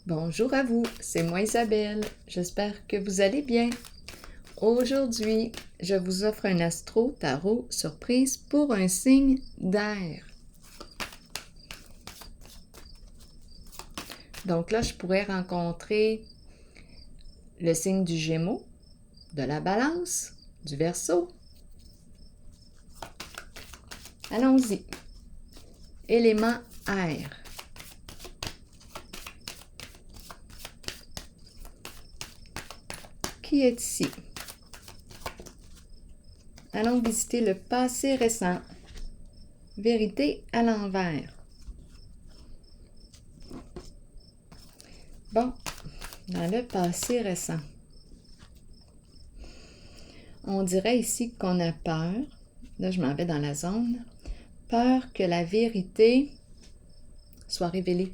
Bonjour à vous, c'est moi Isabelle. J'espère que vous allez bien. Aujourd'hui, je vous offre un astro-tarot surprise pour un signe d'air. Donc là, je pourrais rencontrer le signe du Gémeaux, de la Balance, du Verseau. Allons-y. Élément air. Qui est ici? Allons visiter le passé récent. Vérité à l'envers. Bon, dans le passé récent, on dirait ici qu'on a peur. Là, je m'en vais dans la zone. Peur que la vérité soit révélée.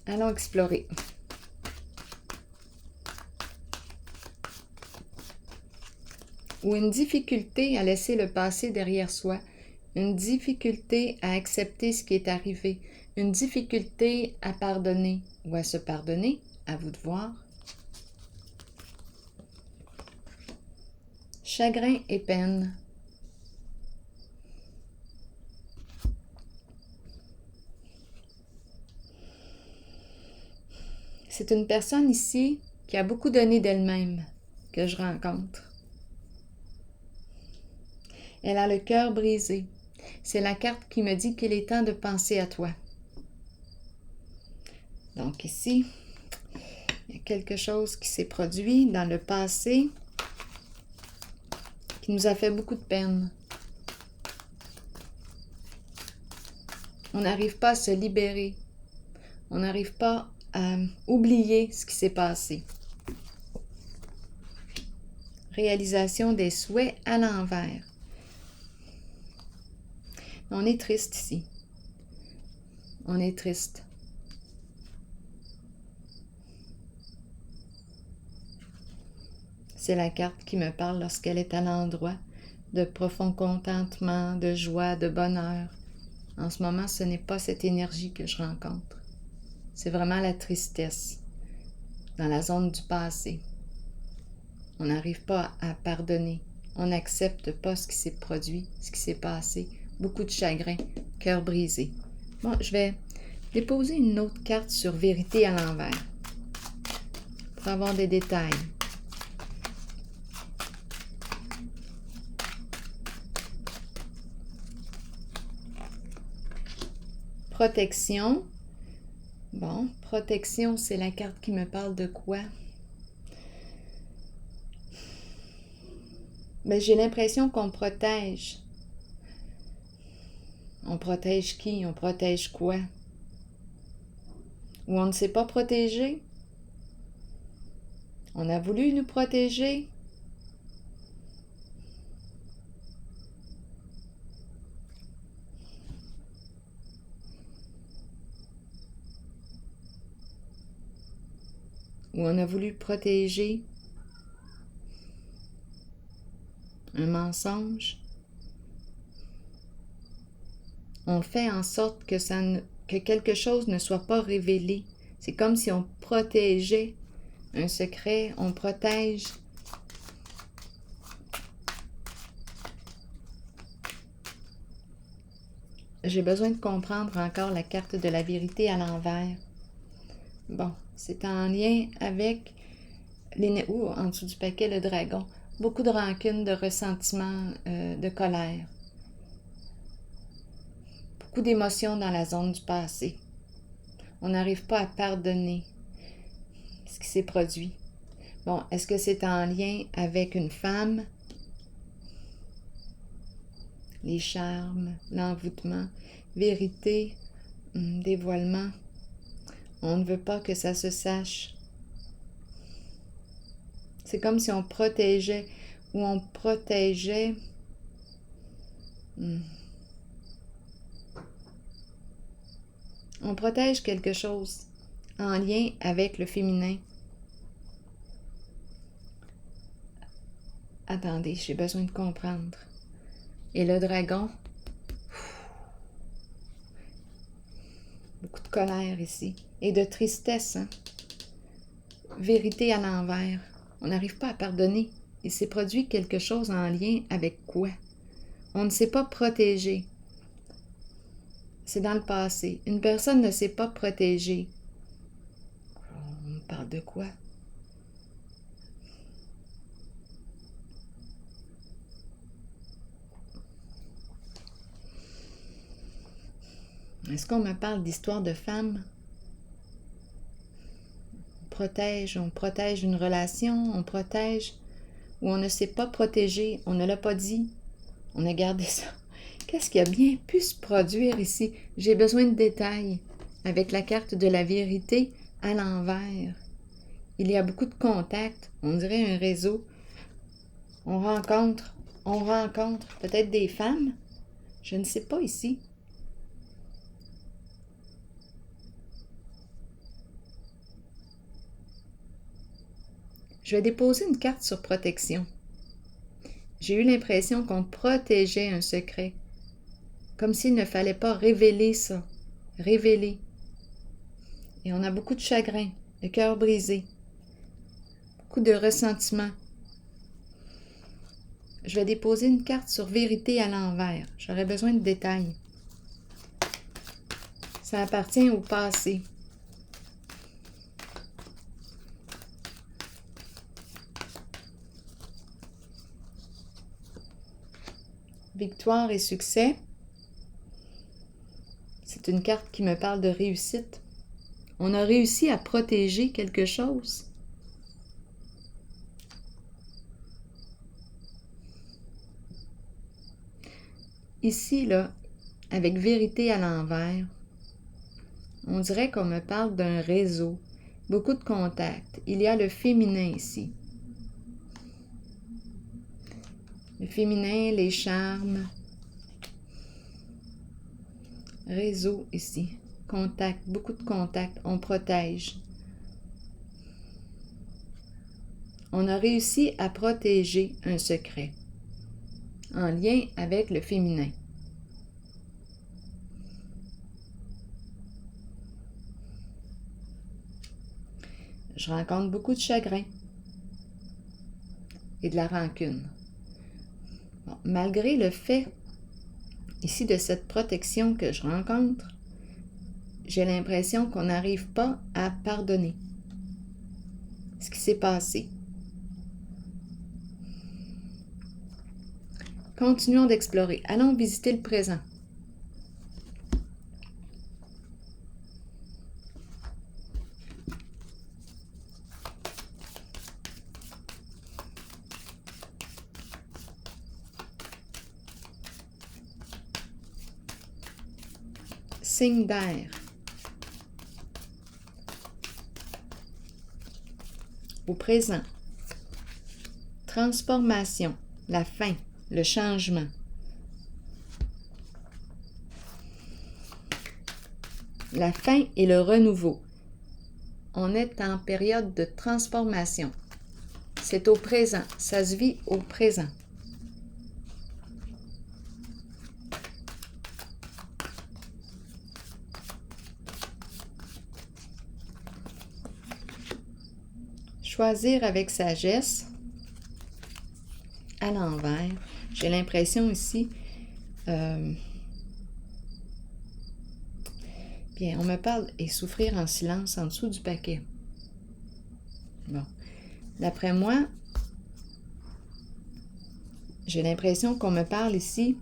Allons explorer. Ou une difficulté à laisser le passé derrière soi, une difficulté à accepter ce qui est arrivé, une difficulté à pardonner ou à se pardonner, à vous de voir. Chagrin et peine. C'est une personne ici qui a beaucoup donné d'elle-même que je rencontre. Elle a le cœur brisé. C'est la carte qui me dit qu'il est temps de penser à toi. Donc ici, il y a quelque chose qui s'est produit dans le passé qui nous a fait beaucoup de peine. On n'arrive pas à se libérer. On n'arrive pas à oublier ce qui s'est passé. Réalisation des souhaits à l'envers. On est triste ici. On est triste. C'est la carte qui me parle lorsqu'elle est à l'endroit de profond contentement, de joie, de bonheur. En ce moment, ce n'est pas cette énergie que je rencontre. C'est vraiment la tristesse dans la zone du passé. On n'arrive pas à pardonner. On n'accepte pas ce qui s'est produit, ce qui s'est passé. Beaucoup de chagrin, cœur brisé. Bon, je vais déposer une autre carte sur vérité à l'envers pour avoir des détails. Protection. Bon, protection, c'est la carte qui me parle de quoi? Mais j'ai l'impression qu'on protège. On protège qui? On protège quoi? Ou on ne s'est pas protégé? On a voulu nous protéger? Ou on a voulu protéger un mensonge? On fait en sorte que quelque chose ne soit pas révélé. C'est comme si on protégeait un secret, on protège. J'ai besoin de comprendre encore la carte de la vérité à l'envers. Bon, c'est en lien avec en dessous du paquet, le dragon. Beaucoup de rancune, de ressentiment, de colère. Beaucoup d'émotions dans la zone du passé. On n'arrive pas à pardonner ce qui s'est produit. Bon, est-ce que c'est en lien avec une femme? Les charmes, l'envoûtement, vérité, dévoilement. On ne veut pas que ça se sache. C'est comme si on protégeait ou on protégeait on protège quelque chose en lien avec le féminin. Attendez, j'ai besoin de comprendre. Et le dragon, beaucoup de colère ici et de tristesse, hein? Vérité à l'envers. On n'arrive pas à pardonner. Il s'est produit quelque chose en lien avec quoi? On ne s'est pas protégé. C'est dans le passé. Une personne ne s'est pas protégée. On parle de quoi? Est-ce qu'on me parle d'histoire de femme? On protège une relation, on protège, ou on ne s'est pas protégé, on ne l'a pas dit, on a gardé ça. Qu'est-ce qui a bien pu se produire ici? J'ai besoin de détails. Avec la carte de la vérité à l'envers. Il y a beaucoup de contacts, on dirait un réseau. On rencontre peut-être des femmes, je ne sais pas ici. Je vais déposer une carte sur protection. J'ai eu l'impression qu'on protégeait un secret, comme s'il ne fallait pas révéler ça, révéler. Et on a beaucoup de chagrin, le cœur brisé, beaucoup de ressentiment. Je vais déposer une carte sur vérité à l'envers. J'aurais besoin de détails. Ça appartient au passé. Victoire et succès. C'est une carte qui me parle de réussite. On a réussi à protéger quelque chose. Ici, là, avec vérité à l'envers, on dirait qu'on me parle d'un réseau, beaucoup de contacts. Il y a le féminin ici. Le féminin, les charmes. Réseau ici. Contact, beaucoup de contacts. On protège. On a réussi à protéger un secret en lien avec le féminin. Je rencontre beaucoup de chagrin et de la rancune. Bon, malgré le fait ici de cette protection que je rencontre, j'ai l'impression qu'on n'arrive pas à pardonner ce qui s'est passé. Continuons d'explorer. Allons visiter le présent. Signe d'air. Au présent. Transformation, la fin, le changement. La fin et le renouveau. On est en période de transformation. C'est au présent, ça se vit au présent. Choisir avec sagesse, à l'envers. J'ai l'impression ici, bien, on me parle et souffrir en silence en dessous du paquet. Bon, d'après moi, j'ai l'impression qu'on me parle ici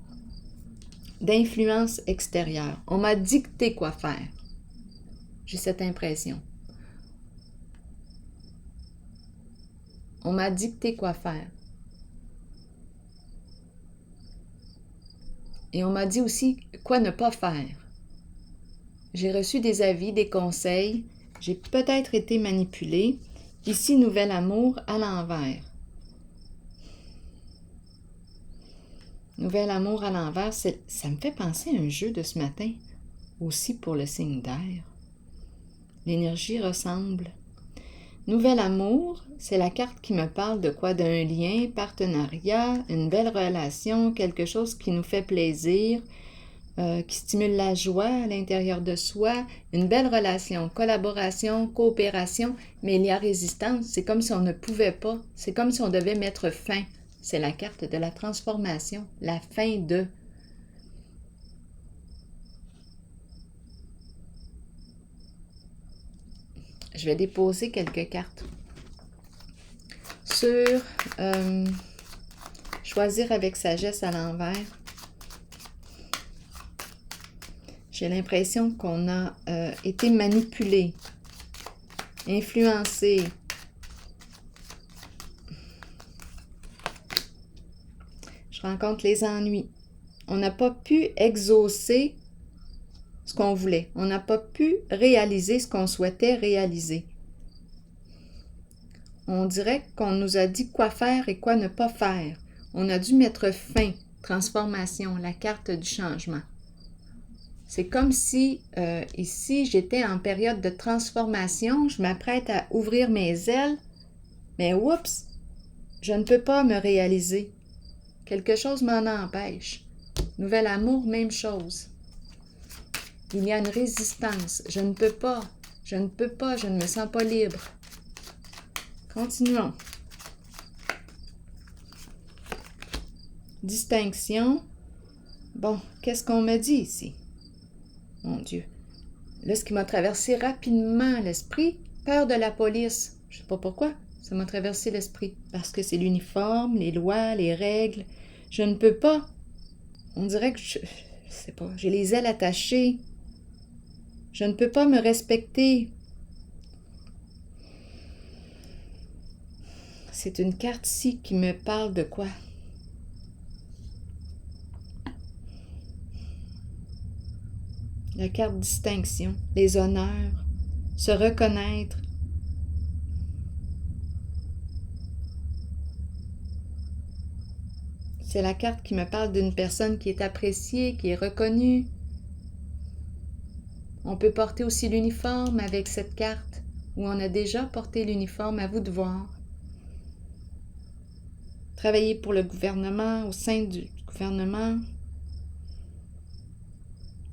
d'influence extérieure. On m'a dicté quoi faire. J'ai cette impression. On m'a dicté quoi faire. Et on m'a dit aussi quoi ne pas faire. J'ai reçu des avis, des conseils. J'ai peut-être été manipulée. Ici, nouvel amour à l'envers. Nouvel amour à l'envers, ça me fait penser à un jeu de ce matin, aussi pour le signe d'air. L'énergie ressemble. Nouvel amour, C'est la carte qui me parle de quoi? D'un lien, partenariat, une belle relation, quelque chose qui nous fait plaisir, qui stimule la joie à l'intérieur de soi, une belle relation, collaboration, coopération, mais il y a résistance. C'est comme si on ne pouvait pas, c'est comme si on devait mettre fin. C'est la carte de la transformation, la fin de... Je vais déposer quelques cartes. Sur choisir avec sagesse à l'envers, j'ai l'impression qu'on a été manipulé, influencé. Je rencontre les ennuis. On n'a pas pu exaucer ce qu'on voulait. On n'a pas pu réaliser ce qu'on souhaitait réaliser. On dirait qu'on nous a dit quoi faire et quoi ne pas faire. On a dû mettre fin. Transformation, la carte du changement. C'est comme si, ici, j'étais en période de transformation. Je m'apprête à ouvrir mes ailes. Mais oups, je ne peux pas me réaliser. Quelque chose m'en empêche. Nouvel amour, même chose. Il y a une résistance. Je ne peux pas. Je ne peux pas. Je ne me sens pas libre. Continuons. Distinction. Bon, qu'est-ce qu'on me dit ici? Mon Dieu. Là, ce qui m'a traversé rapidement l'esprit, peur de la police. Je ne sais pas pourquoi, ça m'a traversé l'esprit. Parce que c'est l'uniforme, les lois, les règles. Je ne peux pas. On dirait que je sais pas, j'ai les ailes attachées. Je ne peux pas me respecter. C'est une carte ici qui me parle de quoi? La carte distinction, les honneurs, se reconnaître. C'est la carte qui me parle d'une personne qui est appréciée, qui est reconnue. On peut porter aussi l'uniforme avec cette carte, ou on a déjà porté l'uniforme, à vous de voir. Travailler pour le gouvernement, au sein du gouvernement.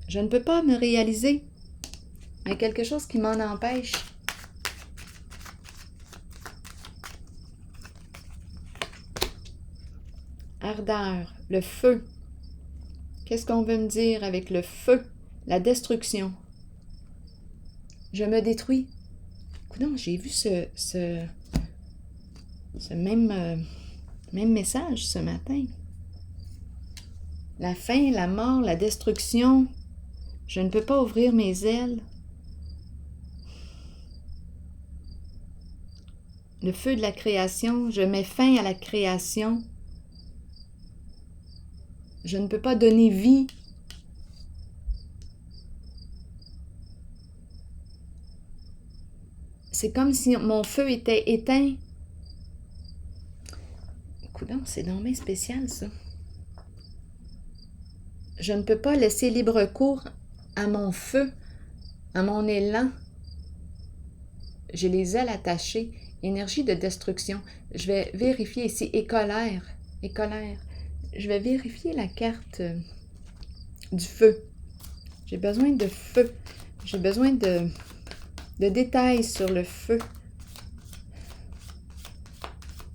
Je ne peux pas me réaliser. Il y a quelque chose qui m'en empêche. Ardeur, le feu. Qu'est-ce qu'on veut me dire avec le feu? La destruction. Je me détruis. Coudonc, j'ai vu ce même message ce matin. La faim, la mort, la destruction. Je ne peux pas ouvrir mes ailes. Le feu de la création, je mets fin à la création. Je ne peux pas donner vie. C'est comme si mon feu était éteint. Coudonc, c'est donc bien spécial, ça. Je ne peux pas laisser libre cours à mon feu, à mon élan. J'ai les ailes attachées. Énergie de destruction. Je vais vérifier ici. Et colère. Et colère. Je vais vérifier la carte du feu. J'ai besoin de feu. J'ai besoin de détails sur le feu.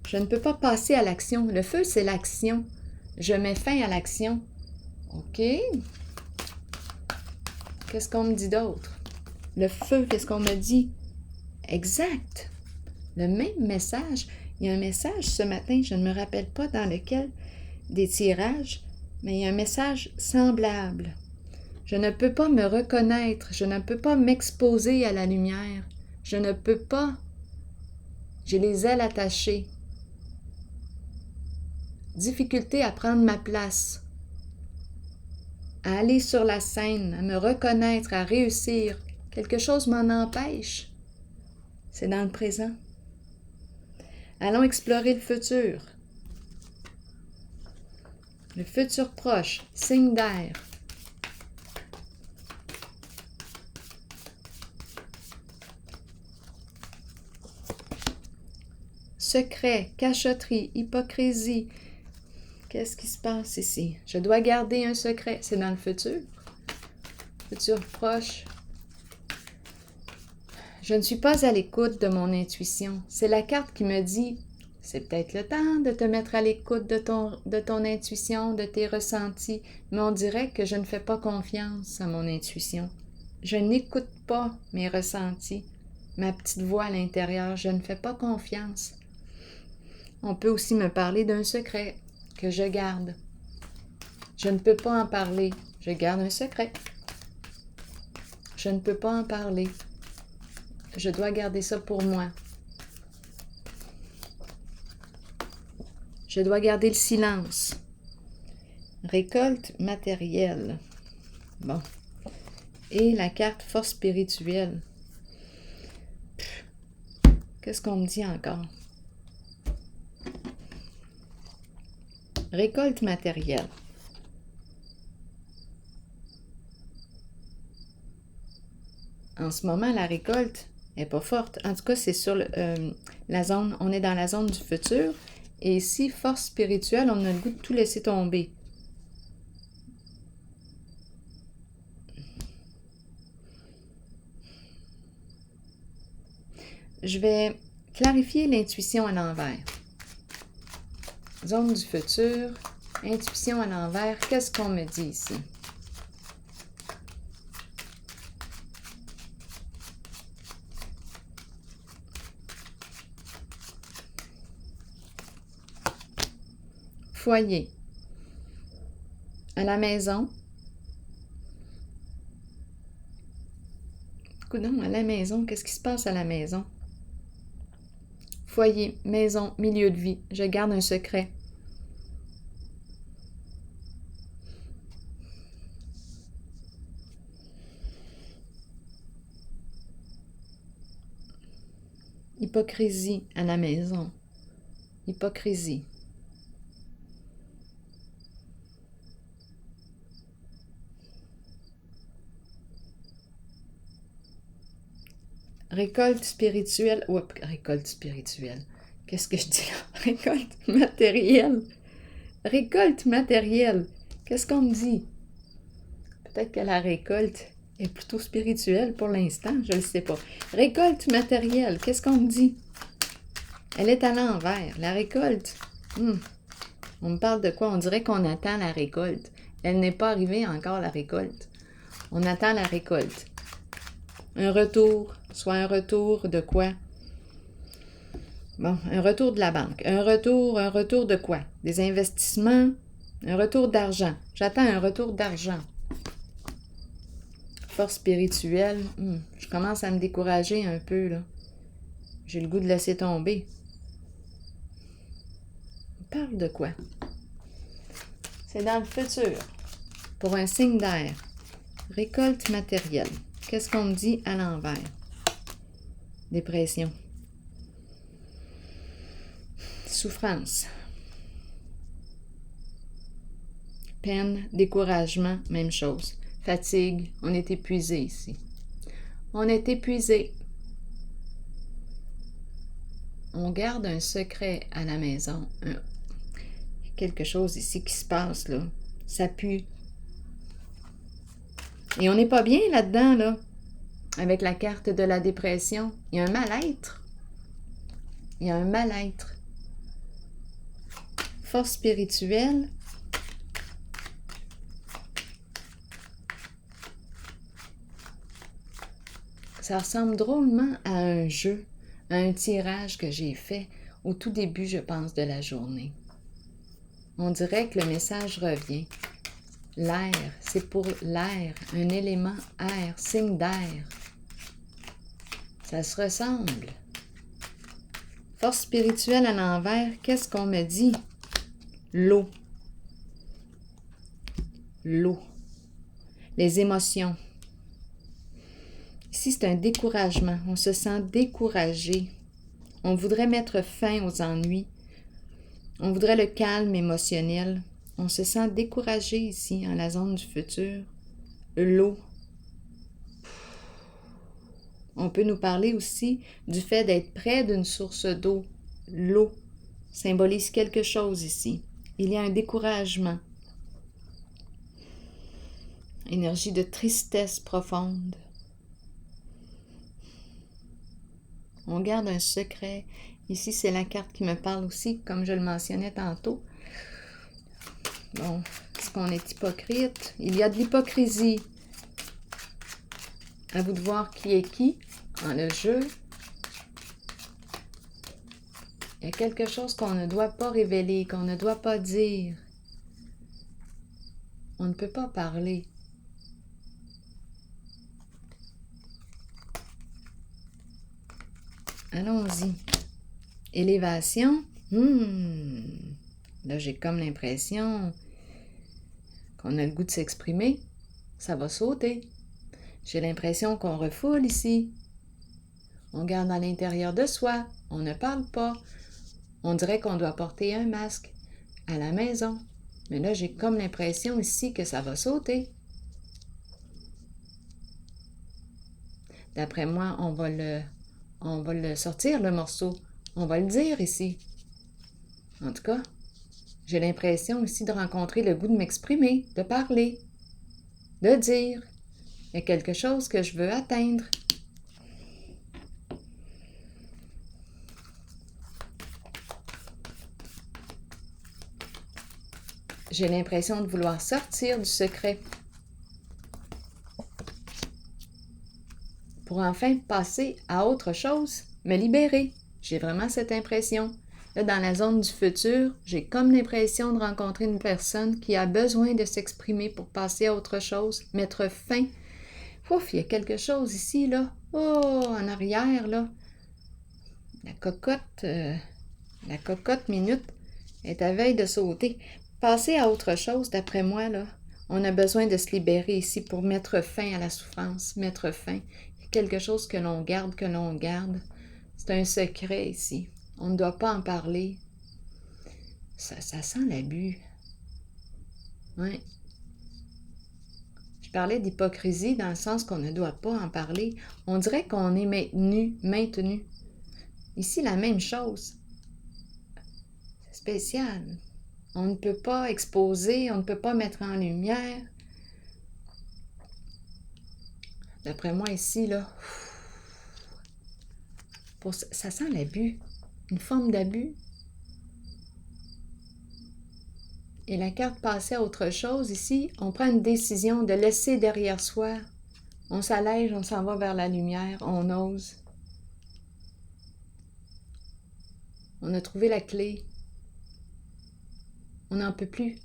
Je ne peux pas passer à l'action. Le feu, c'est l'action. Je mets fin à l'action. OK. Qu'est-ce qu'on me dit d'autre? Le feu, qu'est-ce qu'on me dit? Exact. Le même message. Il y a un message ce matin, je ne me rappelle pas dans lequel des tirages, mais il y a un message semblable. Je ne peux pas me reconnaître, je ne peux pas m'exposer à la lumière. Je ne peux pas. J'ai les ailes attachées. Difficulté à prendre ma place, à aller sur la scène, à me reconnaître, à réussir. Quelque chose m'en empêche. C'est dans le présent. Allons explorer le futur. Le futur proche, signe d'air. secret, cachotterie, hypocrisie. Qu'est-ce qui se passe ici? Je dois garder un secret. C'est dans le futur. Futur proche. Je ne suis pas à l'écoute de mon intuition. C'est la carte qui me dit, c'est peut-être le temps de te mettre à l'écoute de ton intuition, de tes ressentis, mais on dirait que je ne fais pas confiance à mon intuition. Je n'écoute pas mes ressentis, ma petite voix à l'intérieur, je ne fais pas confiance. On peut aussi me parler d'un secret que je garde. Je ne peux pas en parler, je garde un secret. Je ne peux pas en parler. Je dois garder ça pour moi. Je dois garder le silence. Récolte matérielle. Bon. Et la carte force spirituelle. Qu'est-ce qu'on me dit encore? Récolte matérielle. En ce moment, la récolte n'est pas forte. En tout cas, c'est sur la zone, on est dans la zone du futur. Et ici, force spirituelle, on a le goût de tout laisser tomber. Je vais clarifier l'intuition à l'envers. Zone du futur, intuition à l'envers, qu'est-ce qu'on me dit ici? Foyer. À la maison. Coudonc, à la maison, qu'est-ce qui se passe à la maison? Foyer, maison, milieu de vie. Je garde un secret. Hypocrisie à la maison. Hypocrisie. Récolte spirituelle. Oups, récolte spirituelle. Qu'est-ce que je dis là? Récolte matérielle. Récolte matérielle. Qu'est-ce qu'on me dit? Peut-être que la récolte est plutôt spirituelle pour l'instant, je ne le sais pas. Récolte matérielle. Qu'est-ce qu'on me dit? Elle est à l'envers. La récolte. On me parle de quoi? On dirait qu'on attend la récolte. Elle n'est pas arrivée encore, la récolte. On attend la récolte. Un retour. Soit un retour de quoi? Bon, un retour de la banque. Un retour de quoi? Des investissements? Un retour d'argent. J'attends un retour d'argent. Force spirituelle. Je commence à me décourager un peu, là. J'ai le goût de laisser tomber. On parle de quoi? C'est dans le futur. Pour un signe d'air. Récolte matérielle. Qu'est-ce qu'on me dit à l'envers? Dépression. Souffrance. Peine, découragement, même chose. Fatigue, on est épuisé ici. On est épuisé. On garde un secret à la maison. Quelque chose ici qui se passe, là. Ça pue. Et on n'est pas bien là-dedans, là. Avec la carte de la dépression. Il y a un mal-être. Il y a un mal-être. Force spirituelle. Ça ressemble drôlement à un jeu, à un tirage que j'ai fait au tout début, je pense, de la journée. On dirait que le message revient. L'air, c'est pour l'air, un élément air, signe d'air. Ça se ressemble. Force spirituelle à l'envers, qu'est-ce qu'on me dit? L'eau. L'eau. Les émotions. Ici, c'est un découragement. On se sent découragé. On voudrait mettre fin aux ennuis. On voudrait le calme émotionnel. On se sent découragé ici, en la zone du futur. L'eau. On peut nous parler aussi du fait d'être près d'une source d'eau. l'eau symbolise quelque chose ici. Il y a un découragement. Énergie de tristesse profonde. On garde un secret. Ici, c'est la carte qui me parle aussi, comme je le mentionnais tantôt. Bon, est-ce qu'on est hypocrite? Il y a de l'hypocrisie. À vous de voir qui est qui dans le jeu. Il y a quelque chose qu'on ne doit pas révéler, qu'on ne doit pas dire. On ne peut pas parler. Allons-y. Élévation. Là, j'ai comme l'impression qu'on a le goût de s'exprimer. Ça va sauter. J'ai l'impression qu'on refoule ici. On garde à l'intérieur de soi. On ne parle pas. On dirait qu'on doit porter un masque à la maison. Mais là, j'ai comme l'impression ici que ça va sauter. D'après moi, on va le sortir, le morceau. On va le dire ici. En tout cas, j'ai l'impression ici de rencontrer le goût de m'exprimer, de parler, de dire. Il y a quelque chose que je veux atteindre. J'ai l'impression de vouloir sortir du secret pour enfin passer à autre chose, me libérer. J'ai vraiment cette impression. Là, dans la zone du futur, j'ai comme l'impression de rencontrer une personne qui a besoin de s'exprimer pour passer à autre chose, mettre fin. Ouf, il y a quelque chose ici, là. Oh, en arrière, là. La cocotte minute est à veille de sauter. Passer à autre chose, d'après moi, là, on a besoin de se libérer ici pour mettre fin à la souffrance, mettre fin. Il y a quelque chose que l'on garde, C'est un secret ici. On ne doit pas en parler. Ça sent l'abus. Oui. Je parlais d'hypocrisie dans le sens qu'on ne doit pas en parler. On dirait qu'on est maintenu. Ici, la même chose. C'est spécial. On ne peut pas exposer, on ne peut pas mettre en lumière. D'après moi, ici, là, ça sent l'abus, une forme d'abus. Et la carte passée à autre chose, ici, on prend une décision de laisser derrière soi. On s'allège, on s'en va vers la lumière, on ose. On a trouvé la clé. On n'en peut plus.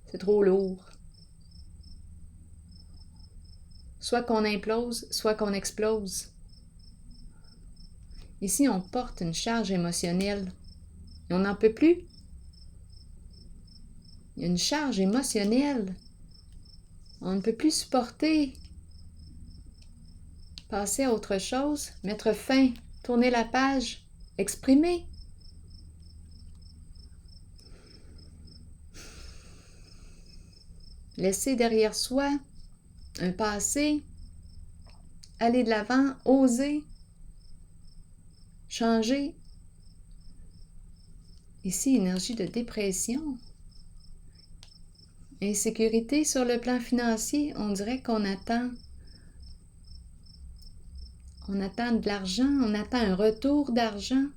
C'est trop lourd. Soit qu'on implose, soit qu'on explose. Ici, on porte une charge émotionnelle. Et on n'en peut plus. Il y a une charge émotionnelle. On ne peut plus supporter. Passer à autre chose, mettre fin, tourner la page, exprimer. Laisser derrière soi un passé, aller de l'avant, oser, changer. Ici, énergie de dépression. Insécurité sur le plan financier, on dirait qu'on attend. On attend de l'argent, on attend un retour d'argent.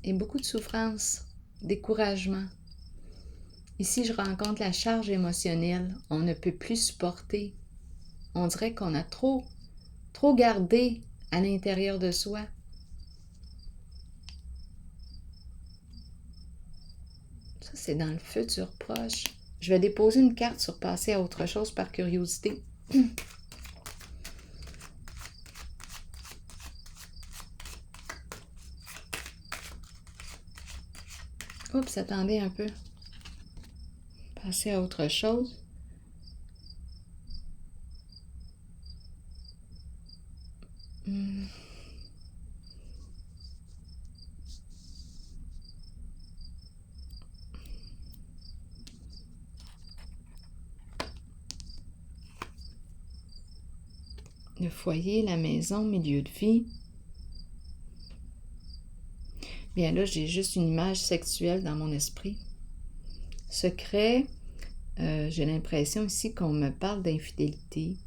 Et beaucoup de souffrance, découragement. Ici, je rencontre la charge émotionnelle. On ne peut plus supporter. On dirait qu'on a trop gardé à l'intérieur de soi. Ça, c'est dans le futur proche. Je vais déposer une carte sur passer à autre chose par curiosité. Oups, attendez un peu. Passer à autre chose. le foyer, la maison, milieu de vie. Bien là, j'ai juste une image sexuelle dans mon esprit. Secret, j'ai l'impression ici qu'on me parle d'infidélité.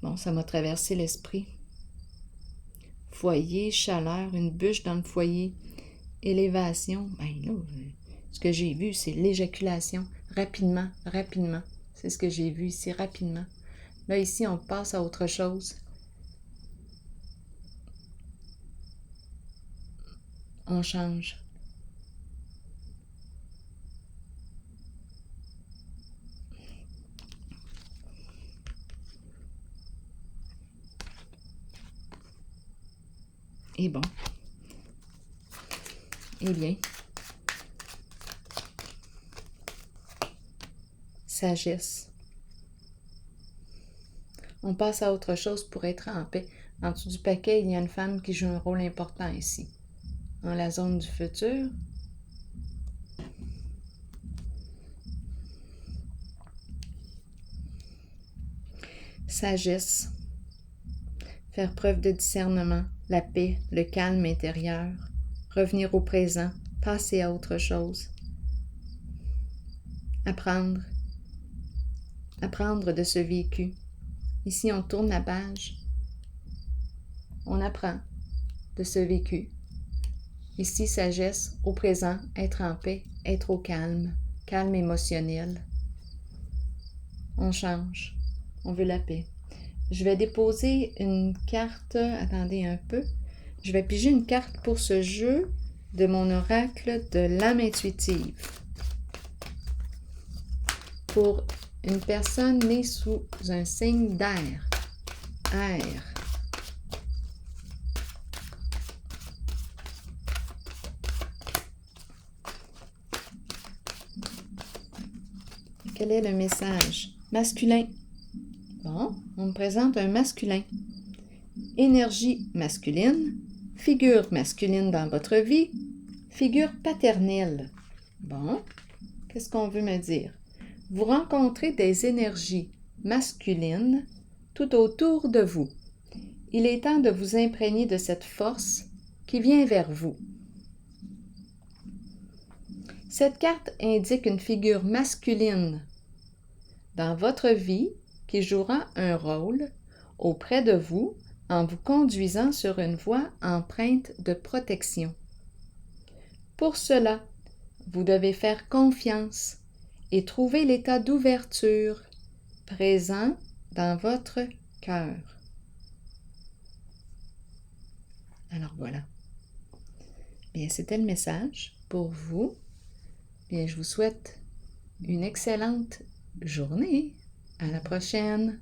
Bon, ça m'a traversé l'esprit. Foyer, chaleur, une bûche dans le foyer. Élévation, ben là, ce que j'ai vu, c'est l'éjaculation. Rapidement, rapidement. C'est ce que j'ai vu ici, rapidement. Là, ici, on passe à autre chose. On change. Et bon. Eh bien. Sagesse. On passe à autre chose pour être en paix. En dessous du paquet, il y a une femme qui joue un rôle important ici. Dans la zone du futur. Sagesse. Faire preuve de discernement, la paix, le calme intérieur. Revenir au présent, passer à autre chose. Apprendre. Apprendre de ce vécu. Ici, on tourne la page. On apprend de ce vécu. Ici, sagesse, au présent, être en paix, être au calme, calme émotionnel. On change. On veut la paix. Je vais déposer une carte. Attendez un peu. Je vais piger une carte pour ce jeu de mon oracle de l'âme intuitive. Pour une personne née sous un signe d'air. Air. Quel est le message? Masculin. Bon, on me présente un masculin. Énergie masculine, figure masculine dans votre vie, figure paternelle. Bon, qu'est-ce qu'on veut me dire? Vous rencontrez des énergies masculines tout autour de vous. Il est temps de vous imprégner de cette force qui vient vers vous. Cette carte indique une figure masculine dans votre vie qui jouera un rôle auprès de vous en vous conduisant sur une voie empreinte de protection. Pour cela, vous devez faire confiance et trouver l'état d'ouverture présent dans votre cœur. Alors voilà. Bien, c'était le message pour vous. Bien, je vous souhaite une excellente journée. À la prochaine!